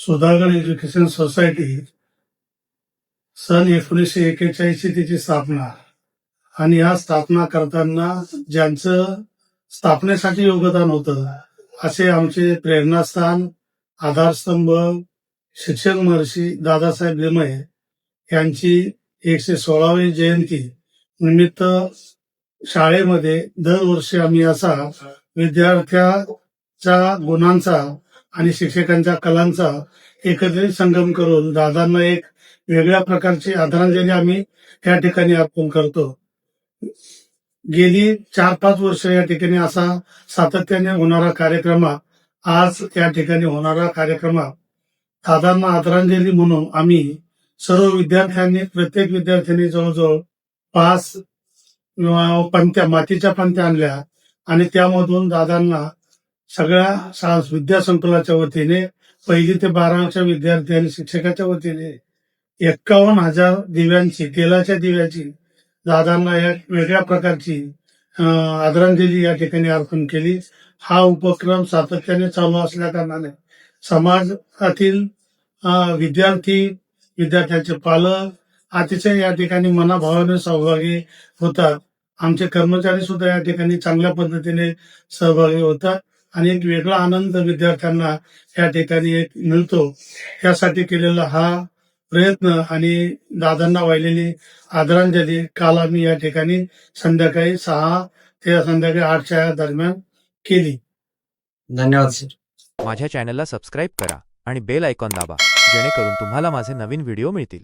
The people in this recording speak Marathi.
सुधागड एज्युकेशन सोसायटी सन 1941 ची तिची स्थापना आणि या स्थापना करताना ज्यांचं स्थापनेसाठी योगदान होतं असे आमचे प्रेरणास्थान, आधारस्तंभ, शिक्षक महर्षी दादासाहेब लिमये यांची 116वी जयंती निमित्त शाळेमध्ये दरवर्षी आम्ही असा विद्यार्थ्यांच्या गुणांचा आणि शिक्षकांच्या कलांचा एकत्रित संगम करून दादांना एक वेगळ्या प्रकारची आदरांजली आम्ही या ठिकाणी अर्पण करतो. गेली 4-5 वर्ष या ठिकाणी असा सातत्याने होणारा कार्यक्रम, आज या ठिकाणी होणारा कार्यक्रम दादांना आदरांजली म्हणून आम्ही सर्व विद्यार्थ्यांनी, प्रत्येक विद्यार्थ्यांनी जवळजवळ 5 पंत्या, मातीच्या पंत्या आणल्या आणि त्यामधून दादांना सगळ्या विद्यासंकुलाच्या वतीने 1ली ते 12वीच्या विद्यार्थी आणि शिक्षकाच्या वतीने 51,000 दिव्यांची, तेलाच्या दिव्याची दादांना एक वेगळ्या प्रकारची आदरांजली या ठिकाणी अर्पण केली. हा उपक्रम सातत्याने चालू असल्या कारणाने समाजातील विद्यार्थी, विद्यार्थ्यांचे पालक अतिशय या ठिकाणी मनाभावाने सहभागी होतात. आमचे कर्मचारी सुद्धा या ठिकाणी चांगल्या पद्धतीने सहभागी होतात आणि एक वेगळा आनंद विद्यार्थ्यांना या ठिकाणी एक मिळतो. यासाठी केलेला हा प्रयत्न आणि दादांना वाहिलेली आदरांजली काल आम्ही या ठिकाणी संध्याकाळी 6 ते संध्याकाळी 8च्या दरम्यान केली. धन्यवाद सर. माझ्या चॅनलला सबस्क्राईब करा आणि बेल आयकॉन दाबा, जेणेकरून तुम्हाला माझे नवीन व्हिडिओ मिळतील.